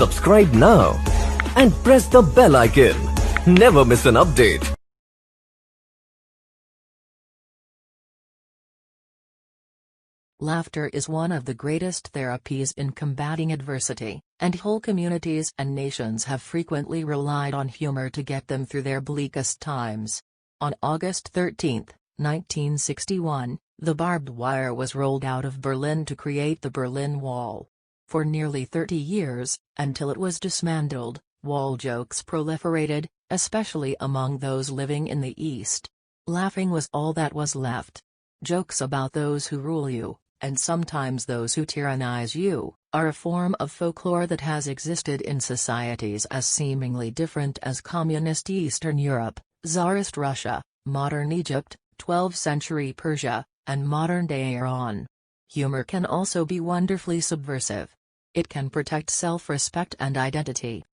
Subscribe now and press the bell icon. Never miss an update. Laughter is one of the greatest therapies in combating adversity, and whole communities and nations have frequently relied on humor to get them through their bleakest times. On August 13, 1961, the barbed wire was rolled out of Berlin to create the Berlin Wall. For nearly 30 years, until it was dismantled, wall jokes proliferated, especially among those living in the East. Laughing was all that was left. Jokes about those who rule you, and sometimes those who tyrannize you, are a form of folklore that has existed in societies as seemingly different as communist Eastern Europe, Tsarist Russia, modern Egypt, 12th century Persia, and modern-day Iran. Humor can also be wonderfully subversive. It can protect self-respect and identity.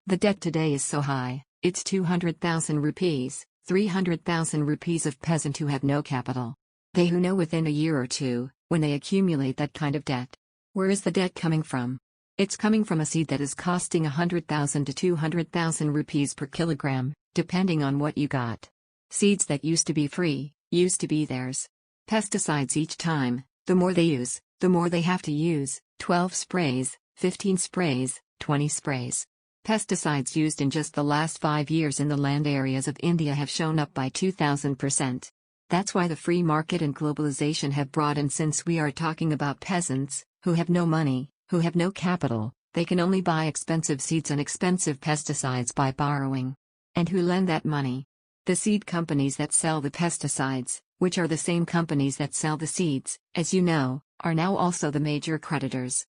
The debt today is so high, it's 200,000 rupees, 300,000 rupees of peasant who have no capital. They who know within a year or two, when they accumulate that kind of debt. Where is the debt coming from? It's coming from a seed that is costing 100,000 to 200,000 rupees per kilogram, depending on what you got. Seeds that used to be free, used to be theirs. Pesticides each time, the more they use, the more they have to use, 12 sprays, 15 sprays, 20 sprays. Pesticides used in just the last 5 years in the land areas of India have shown up by 2000%. That's why the free market and globalization have brought in, since we are talking about peasants, who have no money, who have no capital, they can only buy expensive seeds and expensive pesticides by borrowing. And who lend that money? The seed companies that sell the pesticides, which are the same companies that sell the seeds, as you know, are now also the major creditors.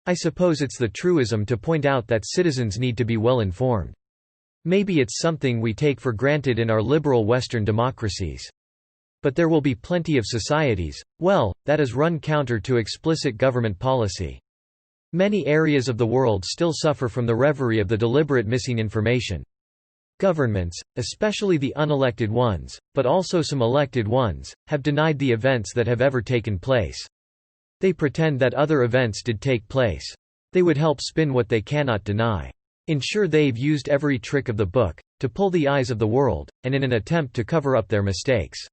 I suppose it's the truism to point out that citizens need to be well informed. Maybe it's something we take for granted in our liberal Western democracies. But there will be plenty of societies, well, that is run counter to explicit government policy. Many areas of the world still suffer from the reverie of the deliberate missing information. Governments, especially the unelected ones, but also some elected ones, have denied the events that have ever taken place. They pretend that other events did take place. They would help spin what they cannot deny. Ensure they've used every trick of the book, to pull the eyes of the world, and in an attempt to cover up their mistakes.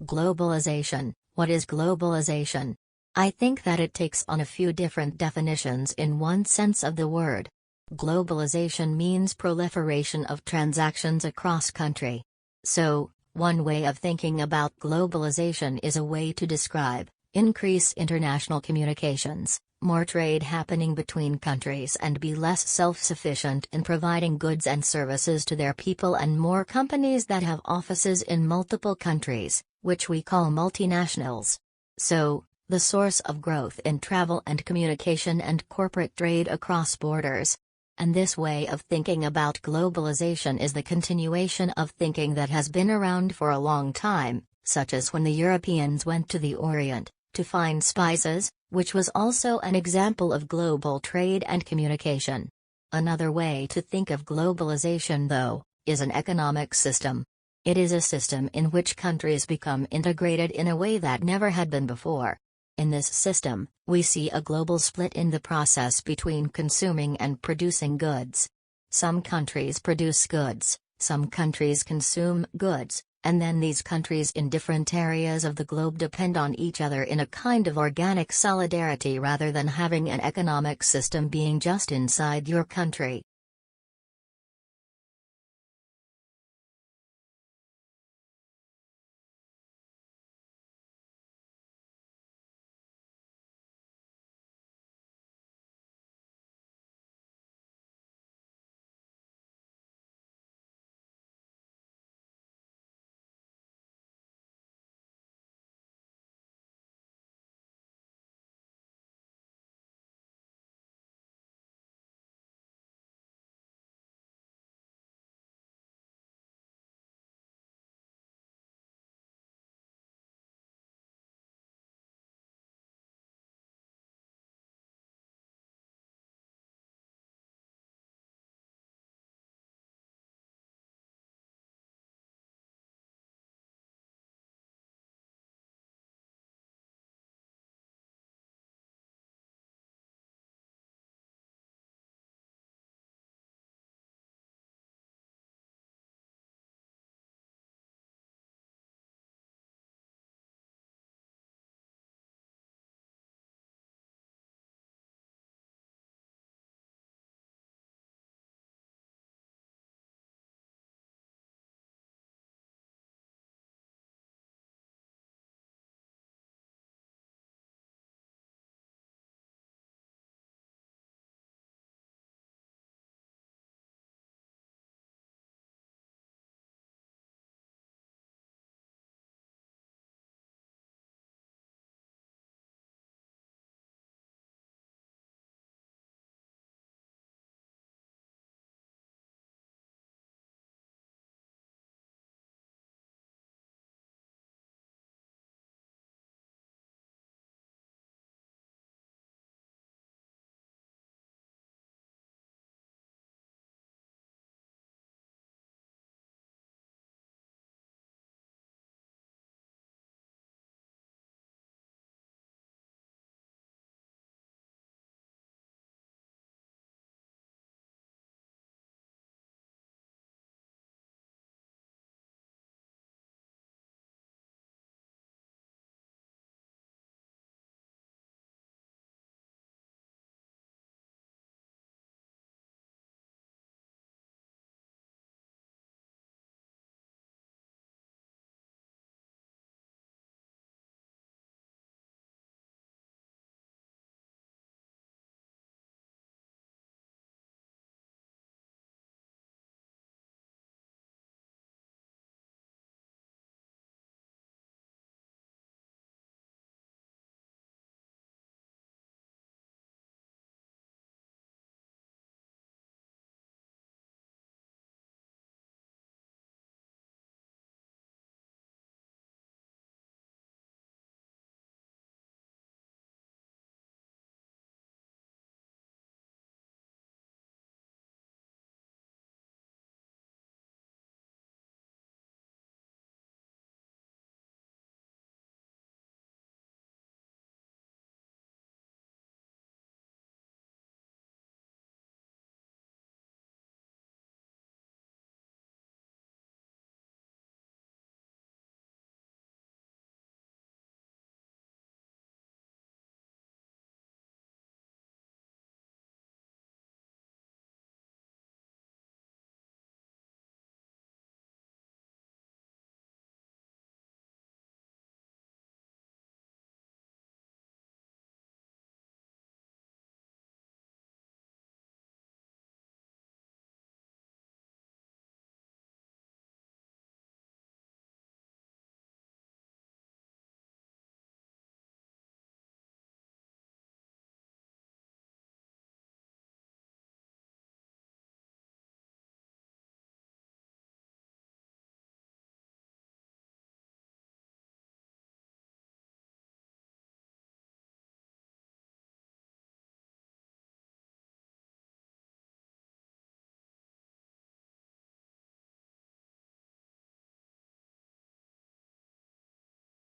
Globalization. What is globalization? I think that it takes on a few different definitions in one sense of the word. Globalization means proliferation of transactions across country. So, one way of thinking about globalization is a way to describe increase international communications, more trade happening between countries, and be less self-sufficient in providing goods and services to their people, and more companies that have offices in multiple countries, which we call multinationals. So, the source of growth in travel and communication and corporate trade across borders. And this way of thinking about globalization is the continuation of thinking that has been around for a long time, such as when the Europeans went to the Orient to find spices, which was also an example of global trade and communication. Another way to think of globalization, though, is an economic system. It is a system in which countries become integrated in a way that never had been before. In this system, we see a global split in the process between consuming and producing goods. Some countries produce goods, some countries consume goods, and then these countries in different areas of the globe depend on each other in a kind of organic solidarity rather than having an economic system being just inside your country.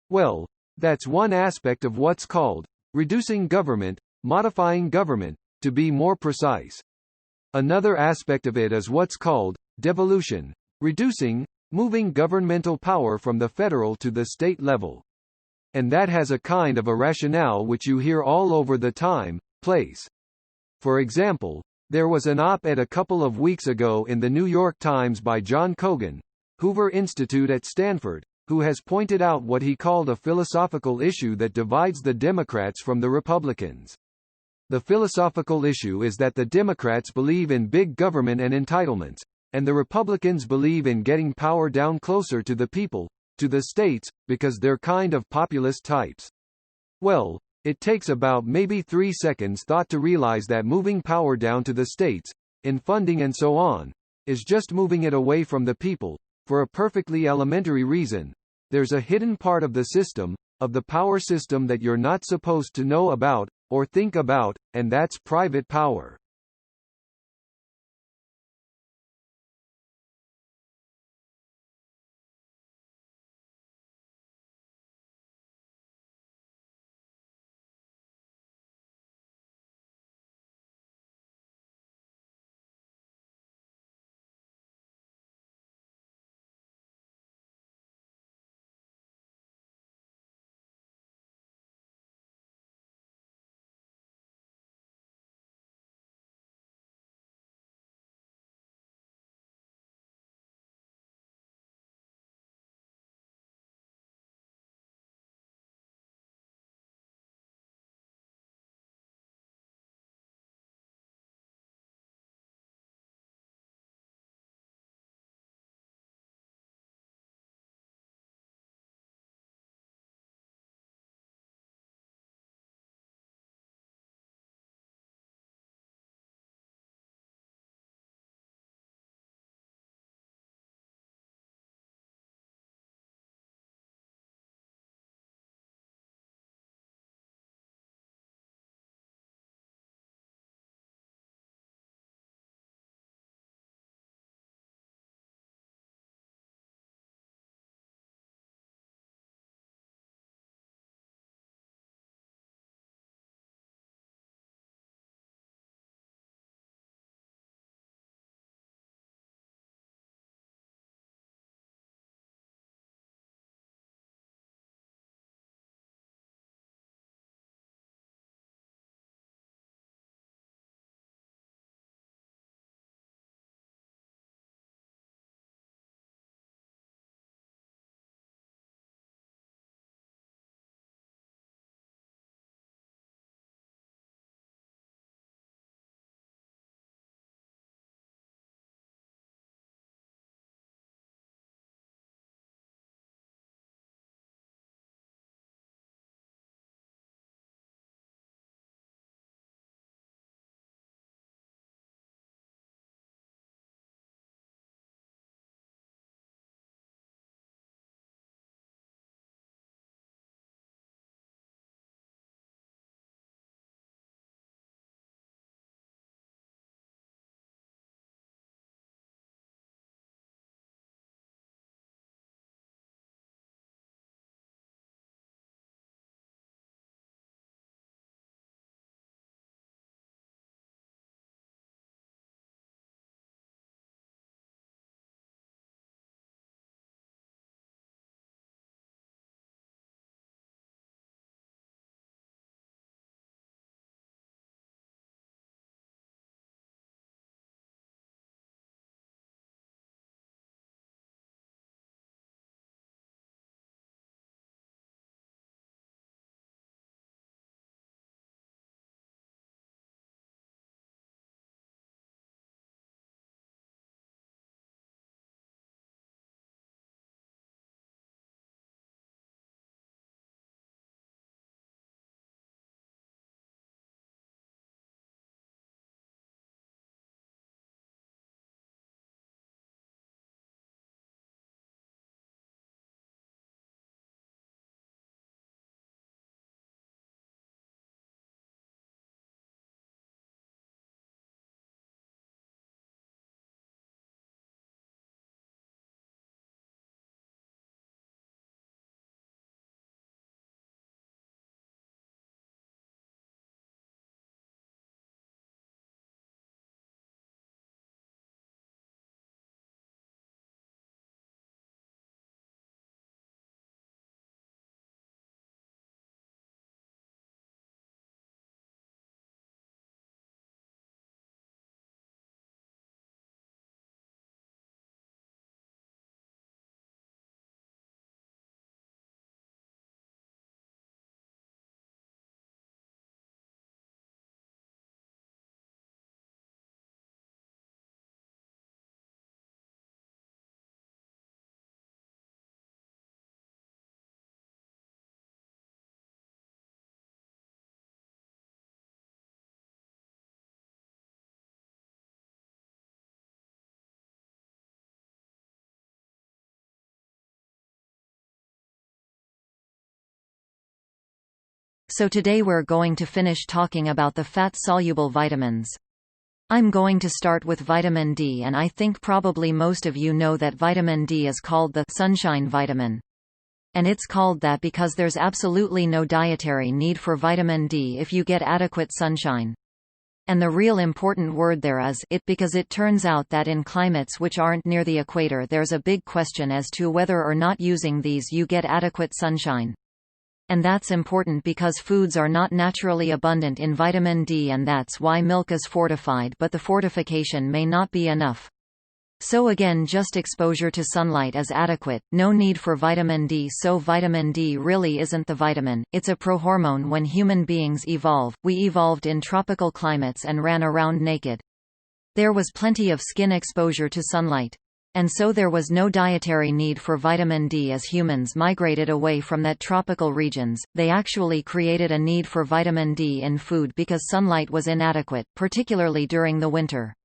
Well, that's one aspect of what's called reducing government, modifying government, to be more precise. Another aspect of it is what's called devolution, reducing, moving governmental power from the federal to the state level. And that has a kind of a rationale which you hear all over the time, place. For example, there was an op-ed a couple of weeks ago in the New York Times by John Cogan, Hoover Institute at Stanford, who has pointed out what he called a philosophical issue that divides the Democrats from the Republicans. The philosophical issue is that the Democrats believe in big government and entitlements, and the Republicans believe in getting power down closer to the people, to the states, because they're kind of populist types. Well, it takes about maybe 3 seconds thought to realize that moving power down to the states, in funding and so on, is just moving it away from the people, for a perfectly elementary reason. There's a hidden part of the system, of the power system that you're not supposed to know about, or think about, and that's private power. So today we're going to finish talking about the fat-soluble vitamins. I'm going to start with vitamin D, and I think probably most of you know that vitamin D is called the sunshine vitamin. And it's called that because there's absolutely no dietary need for vitamin D if you get adequate sunshine. And the real important word there is it, because it turns out that in climates which aren't near the equator there's a big question as to whether or not using these you get adequate sunshine. And that's important because foods are not naturally abundant in vitamin D, and that's why milk is fortified, but the fortification may not be enough. So again, just exposure to sunlight is adequate, no need for vitamin D. So vitamin D really isn't the vitamin, it's a prohormone. When human beings evolve, we evolved in tropical climates and ran around naked. There was plenty of skin exposure to sunlight. And so there was no dietary need for vitamin D. As humans migrated away from that tropical regions, they actually created a need for vitamin D in food because sunlight was inadequate, particularly during the winter.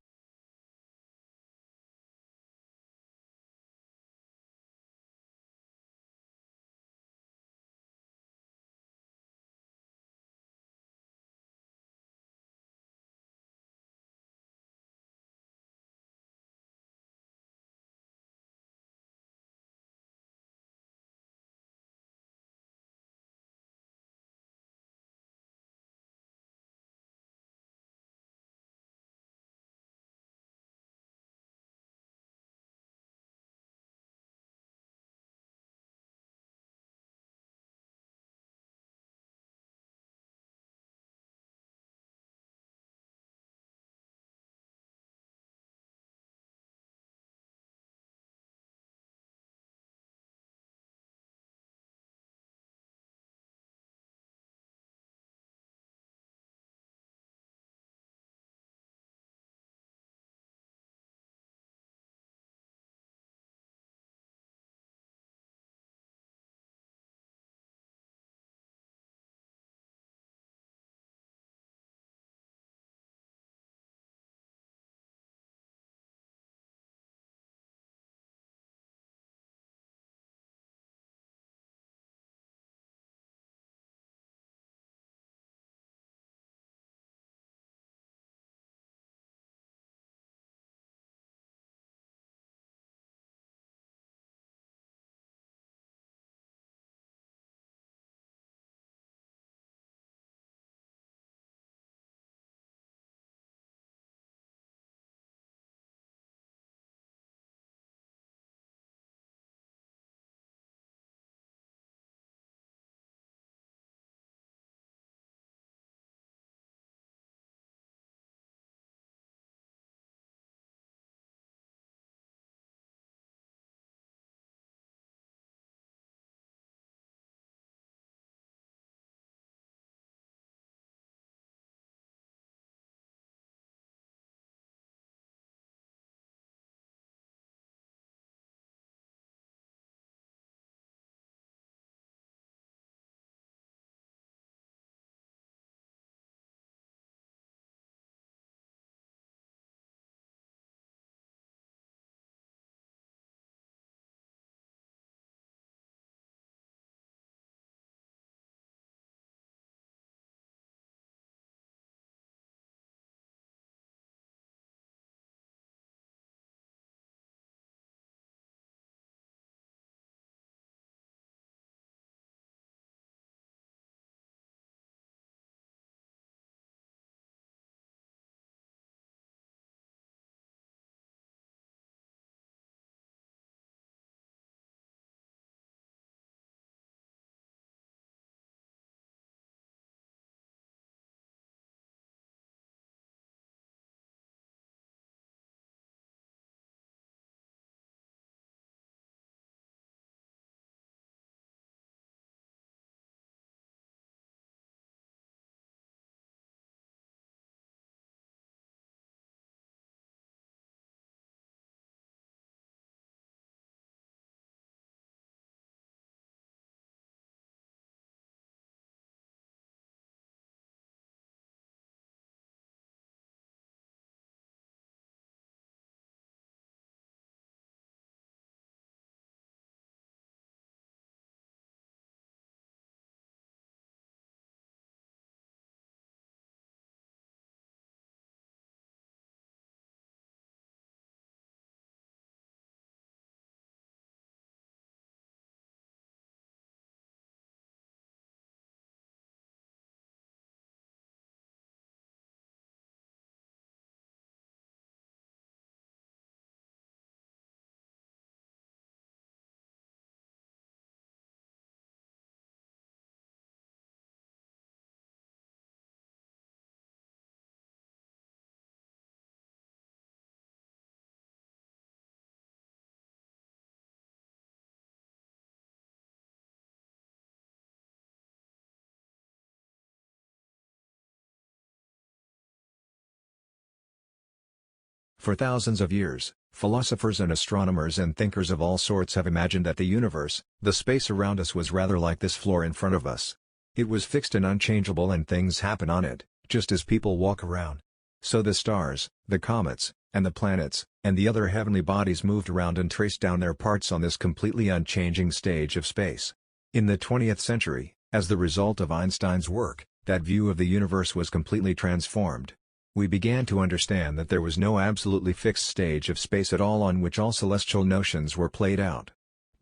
For thousands of years, philosophers and astronomers and thinkers of all sorts have imagined that the universe, the space around us, was rather like this floor in front of us. It was fixed and unchangeable, and things happen on it, just as people walk around. So the stars, the comets, and the planets, and the other heavenly bodies moved around and traced down their parts on this completely unchanging stage of space. In the 20th century, as the result of Einstein's work, that view of the universe was completely transformed. We began to understand that there was no absolutely fixed stage of space at all on which all celestial notions were played out.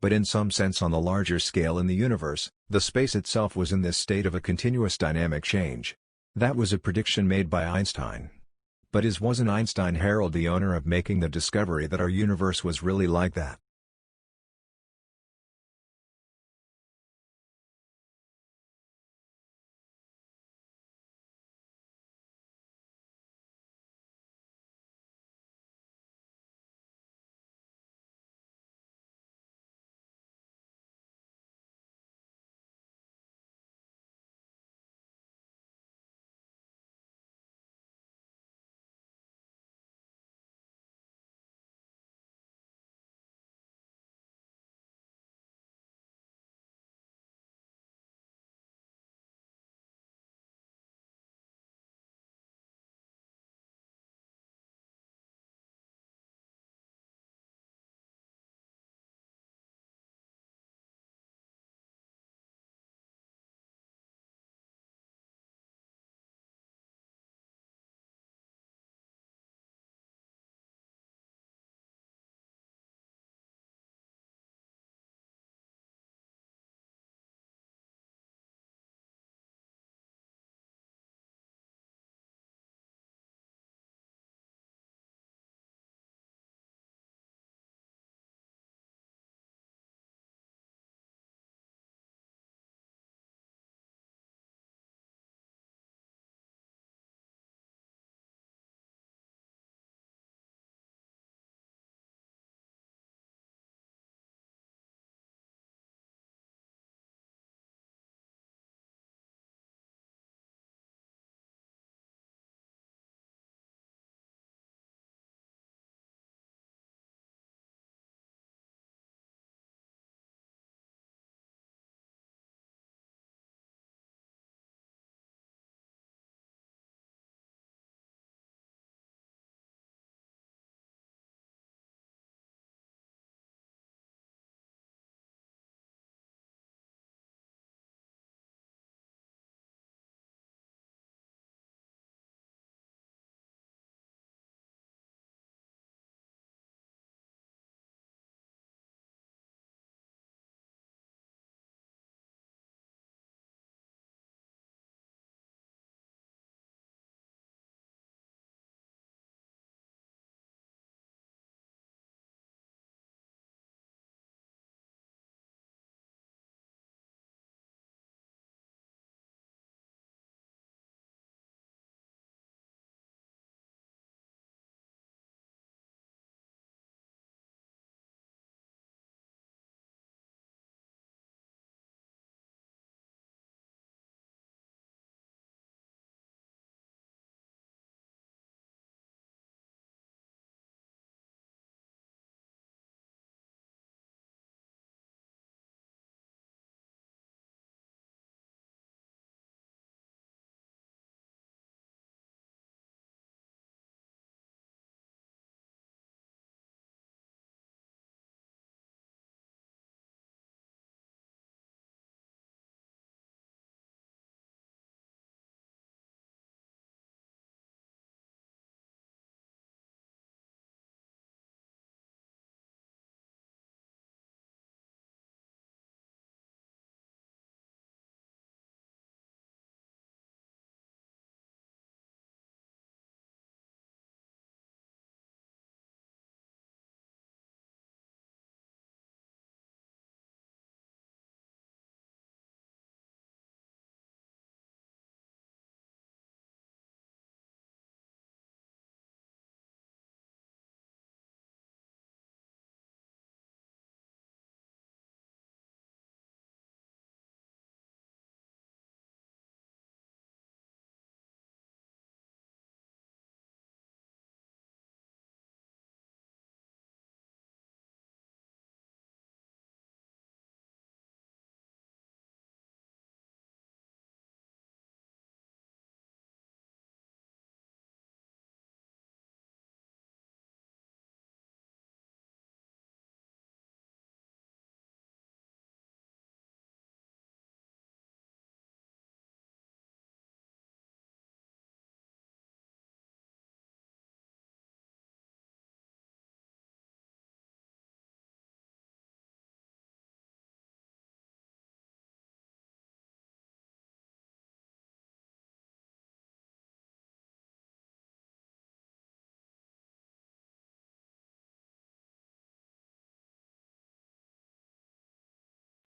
But in some sense, on the larger scale in the universe, the space itself was in this state of a continuous dynamic change. That was a prediction made by Einstein. But wasn't Einstein Harold the owner of making the discovery that our universe was really like that?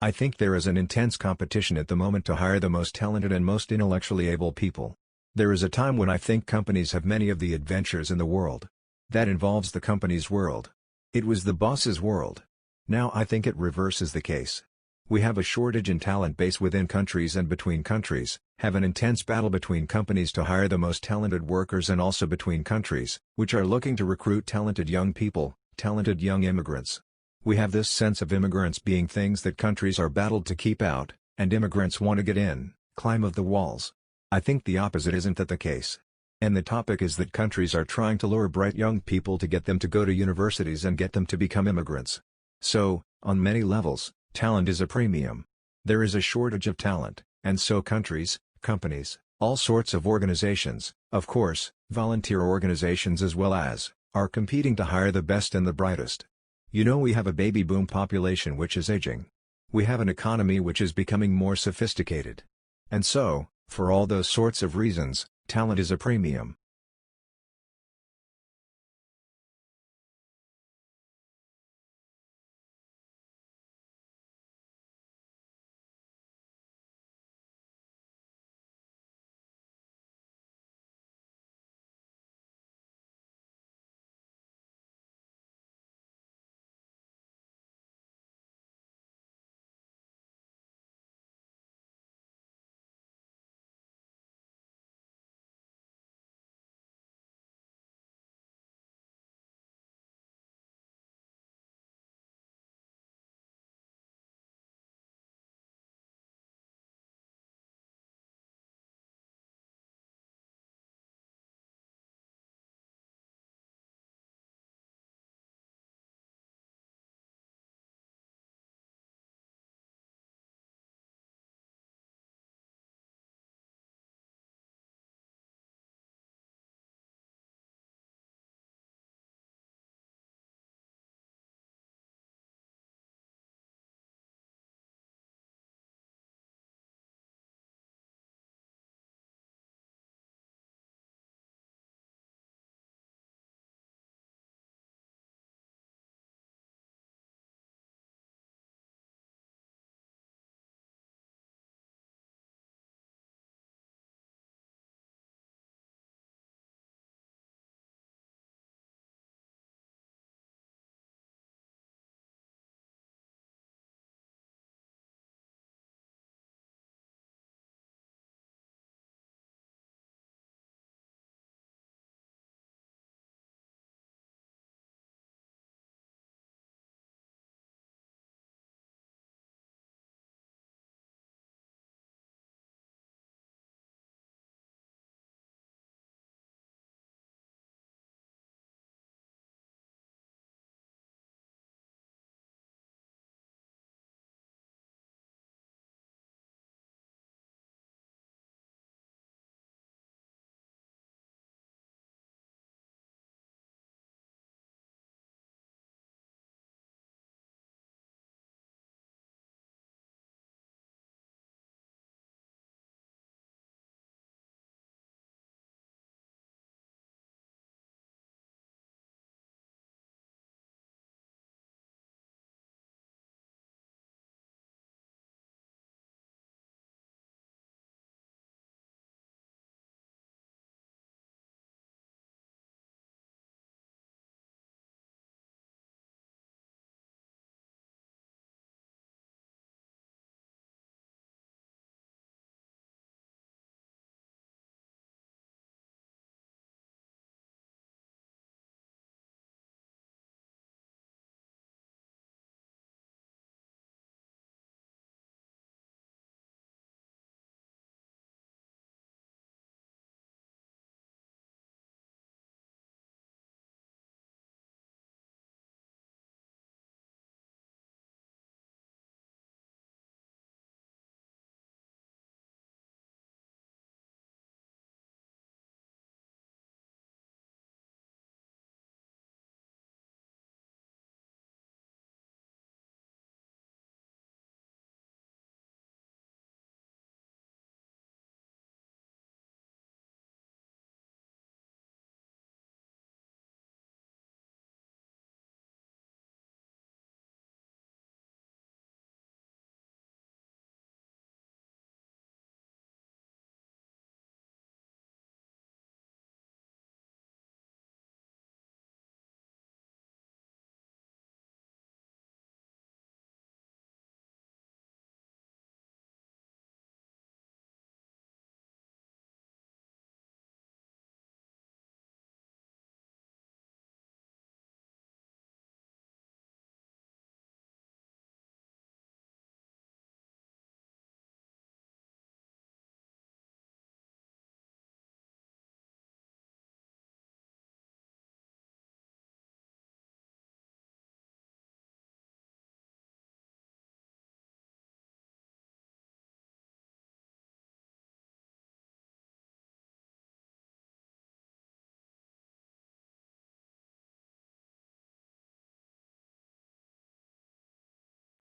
I think there is an intense competition at the moment to hire the most talented and most intellectually able people. There is a time when I think companies have many of the adventures in the world. That involves the company's world. It was the boss's world. Now I think it reverses the case. We have a shortage in talent base within countries and between countries, have an intense battle between companies to hire the most talented workers and also between countries, which are looking to recruit talented young people, talented young immigrants. We have this sense of immigrants being things that countries are battled to keep out, and immigrants want to get in, climb of the walls. I think the opposite isn't that the case. And the topic is that countries are trying to lure bright young people to get them to go to universities and get them to become immigrants. So, on many levels, talent is a premium. There is a shortage of talent, and so countries, companies, all sorts of organizations, of course, volunteer organizations as well as, are competing to hire the best and the brightest. You know, we have a baby boom population which is aging. We have an economy which is becoming more sophisticated. And so, for all those sorts of reasons, talent is a premium.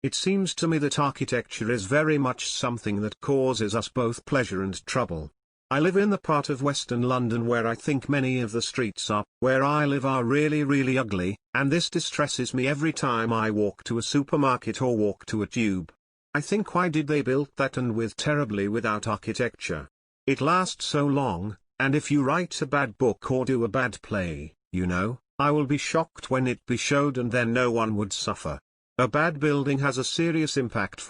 It seems to me that architecture is very much something that causes us both pleasure and trouble. I live in the part of Western London where I think many of the streets where I live are really ugly, and this distresses me every time I walk to a supermarket or walk to a tube. I think, why did they build that, and with terribly without architecture? It lasts so long, and if you write a bad book or do a bad play, I will be shocked when it be showed, and then no one would suffer. A bad building has a serious impact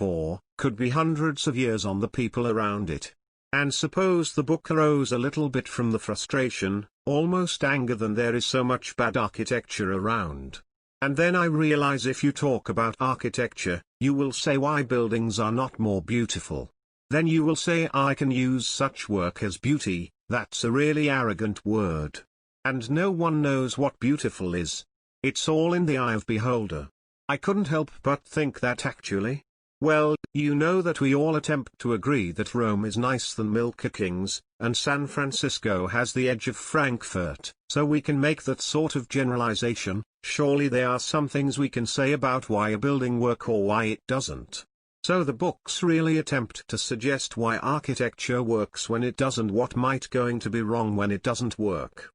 could be hundreds of years on the people around it. And suppose the book arose a little bit from the frustration, almost anger, then there is so much bad architecture around. And then I realize, if you talk about architecture, you will say why buildings are not more beautiful. Then you will say I can use such work as beauty. That's a really arrogant word. And no one knows what beautiful is. It's all in the eye of beholder. I couldn't help but think that actually. Well, you know that we all attempt to agree that Rome is nicer than Milka Kings, and San Francisco has the edge of Frankfurt, so we can make that sort of generalization. Surely there are some things we can say about why a building works or why it doesn't. So the books really attempt to suggest why architecture works when it doesn't, what might going to be wrong when it doesn't work.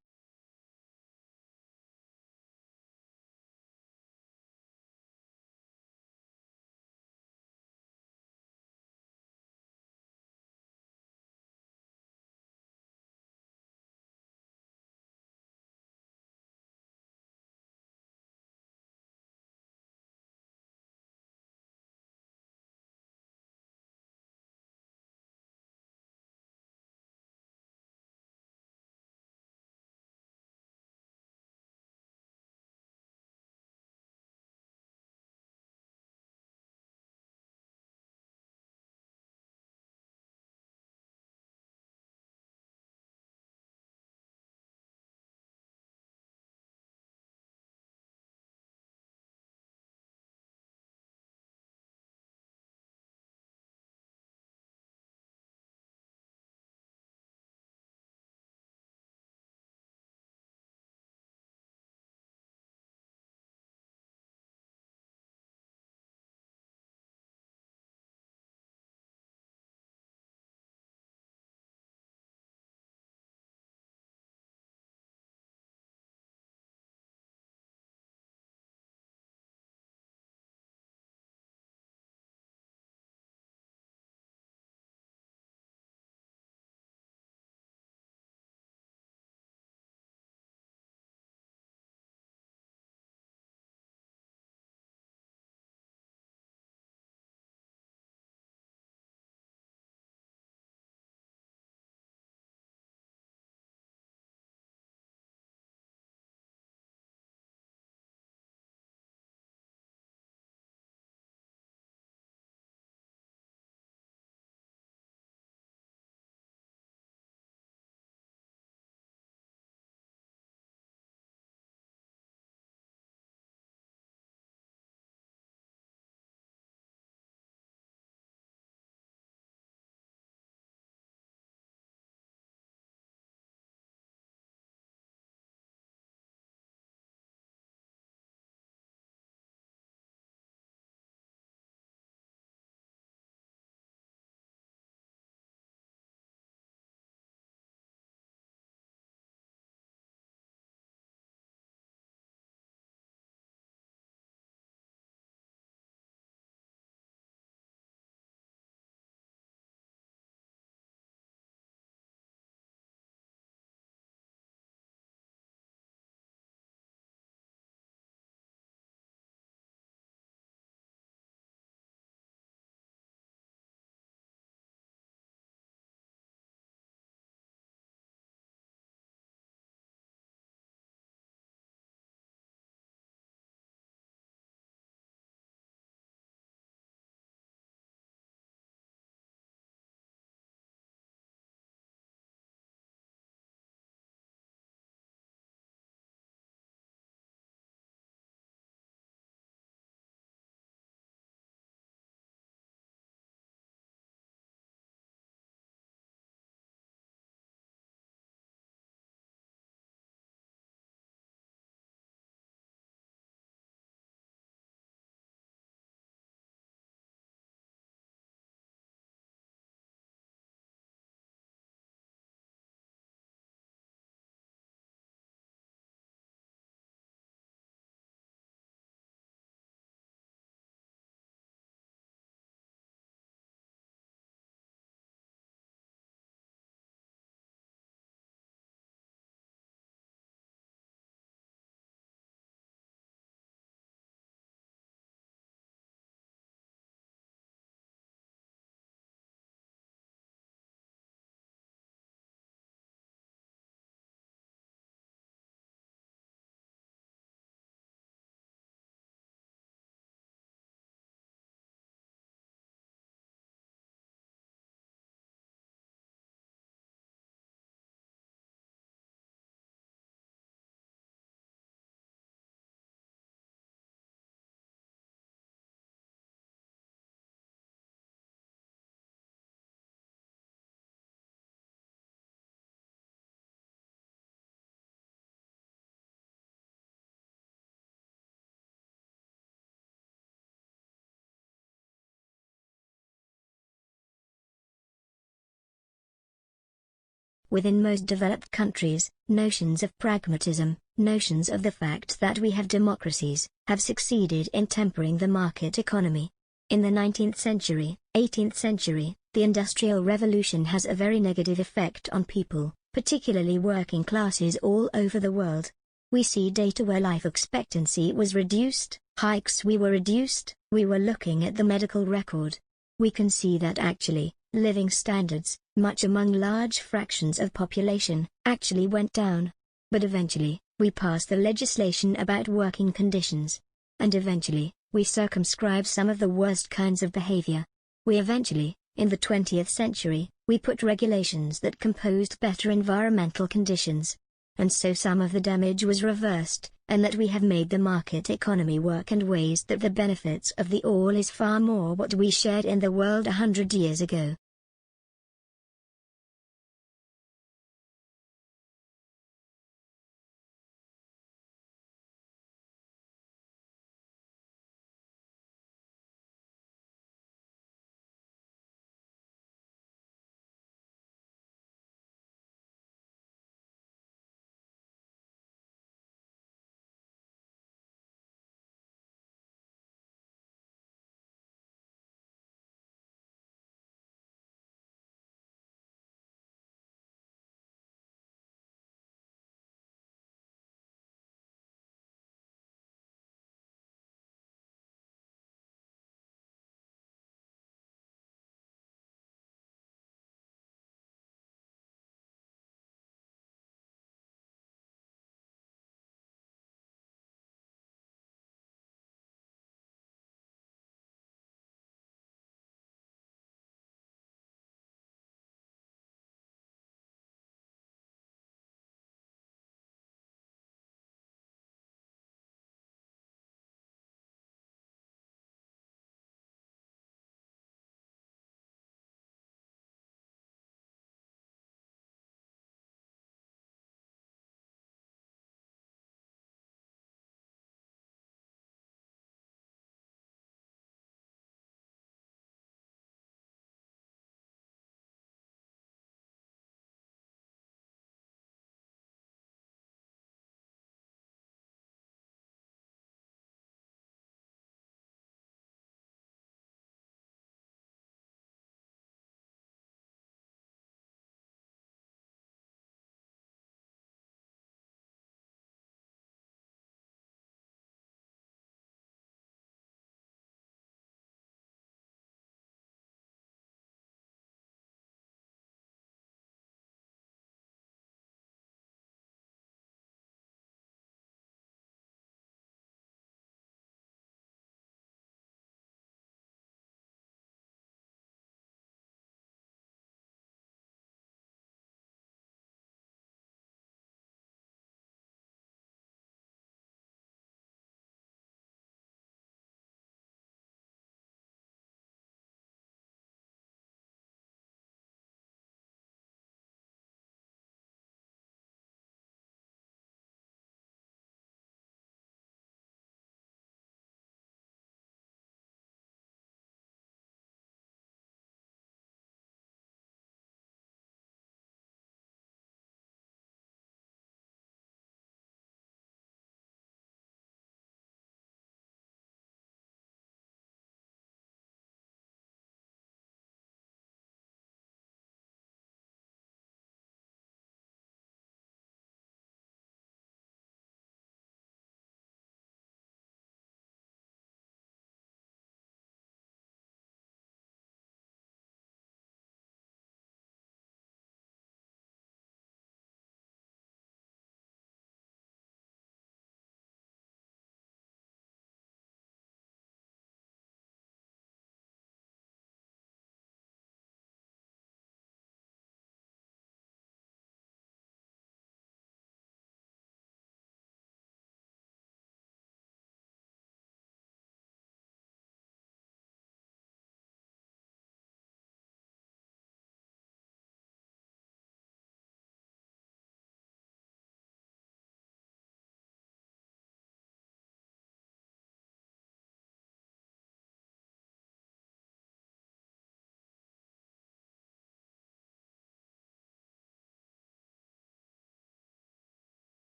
Within most developed countries, notions of pragmatism, notions of the fact that we have democracies, have succeeded in tempering the market economy. In the 19th century, 18th century, the Industrial Revolution has a very negative effect on people, particularly working classes all over the world. We see data where life expectancy was reduced, hikes we were reduced, we were looking at the medical record. We can see that actually, living standards, much among large fractions of population, actually went down. But eventually, we pass the legislation about working conditions. And eventually, we circumscribe some of the worst kinds of behavior. We eventually, in the 20th century, we put regulations that composed better environmental conditions. And so some of the damage was reversed, and that we have made the market economy work in ways that the benefits of the all is far more what we shared in the world 100 years ago.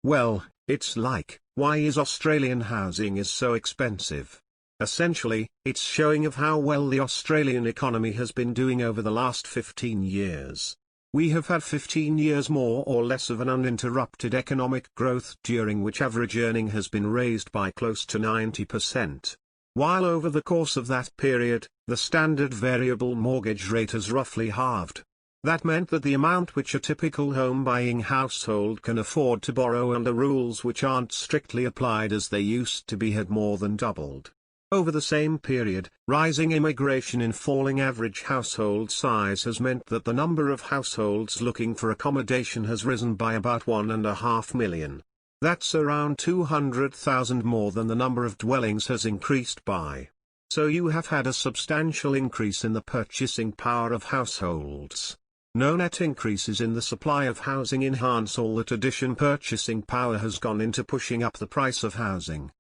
Well, it's like, why is Australian housing is so expensive? Essentially, it's showing of how well the Australian economy has been doing over the last 15 years. We have had 15 years more or less of an uninterrupted economic growth during which average earning has been raised by close to 90%. While over the course of that period, the standard variable mortgage rate has roughly halved. That meant that the amount which a typical home-buying household can afford to borrow under rules which aren't strictly applied as they used to be had more than doubled. Over the same period, rising immigration and falling average household size has meant that the number of households looking for accommodation has risen by about 1.5 million. That's around 200,000 more than the number of dwellings has increased by. So you have had a substantial increase in the purchasing power of households. No net increases in the supply of housing enhance all that addition purchasing power has gone into pushing up the price of housing.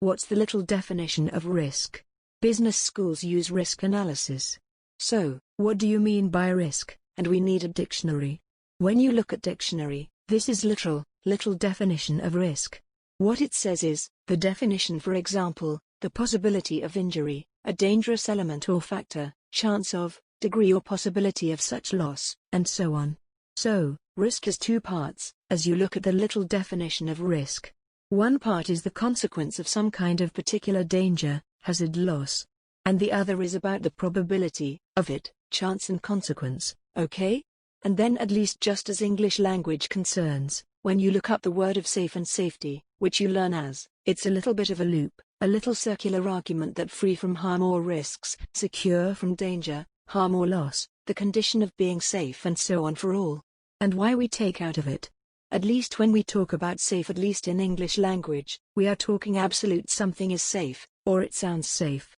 What's the little definition of risk? Business schools use risk analysis. So, what do you mean by risk? And we need a dictionary. When you look at dictionary, this is little definition of risk. What it says is, the definition, for example, the possibility of injury, a dangerous element or factor, chance of, degree or possibility of such loss, and so on. So, risk has two parts, as you look at the little definition of risk. One part is the consequence of some kind of particular danger, hazard, loss. And the other is about the probability of it, chance and consequence, okay? And then, at least just as English language concerns, when you look up the word of safe and safety, which you learn as, it's a little bit of a loop, a little circular argument that free from harm or risks, secure from danger, harm or loss, the condition of being safe and so on for all. And why we take out of it. At least when we talk about safe, at least in English language, we are talking absolute something is safe, or it sounds safe.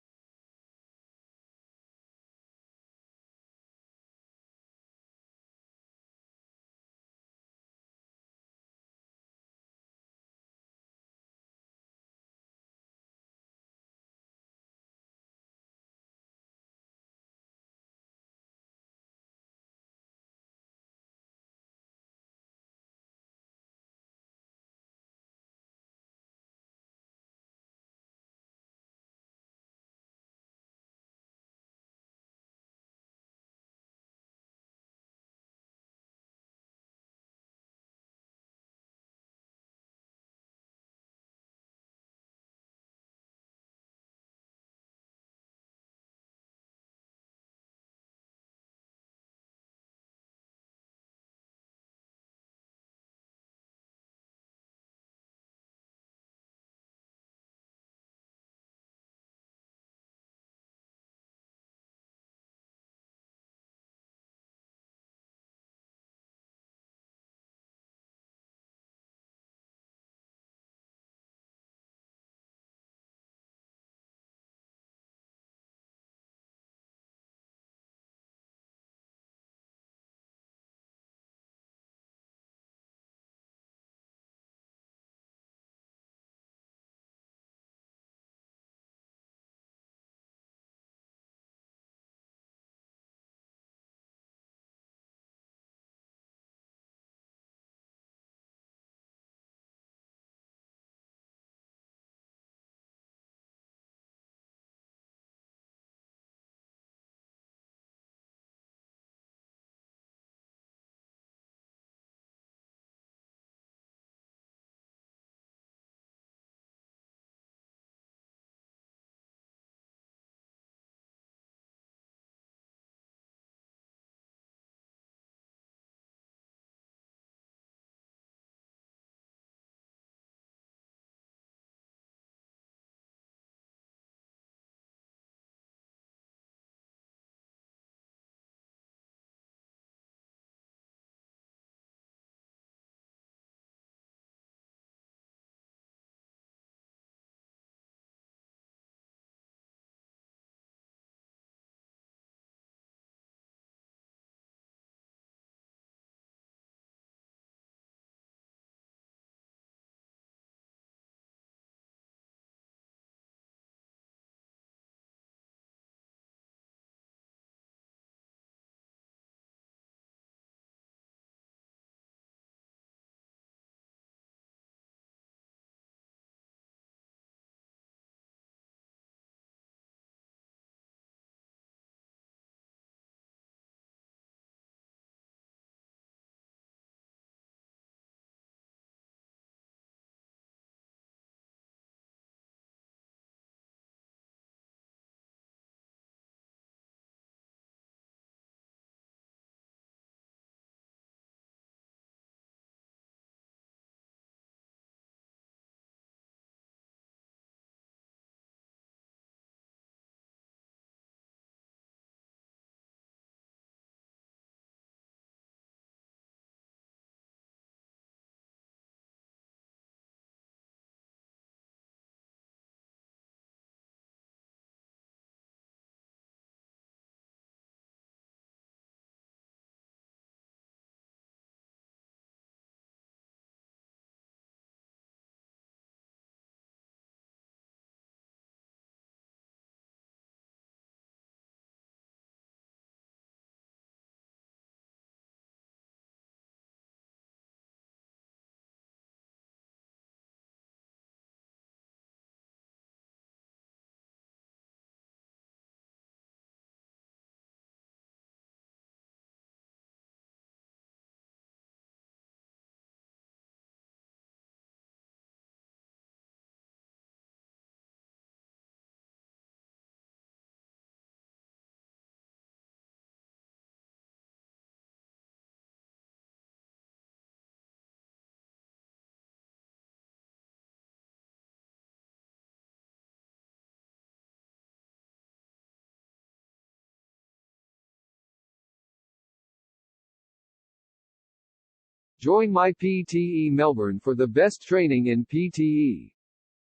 Join my PTE Melbourne for the best training in PTE.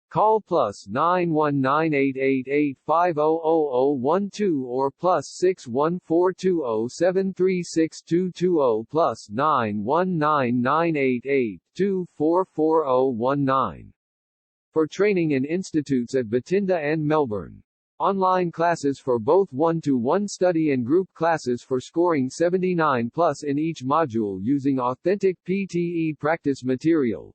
Call +919888500012 or +61420736220 +9199882444019. For training in institutes at Bathinda and Melbourne. Online classes for both one-to-one study and group classes for scoring 79+ in each module using authentic PTE practice material.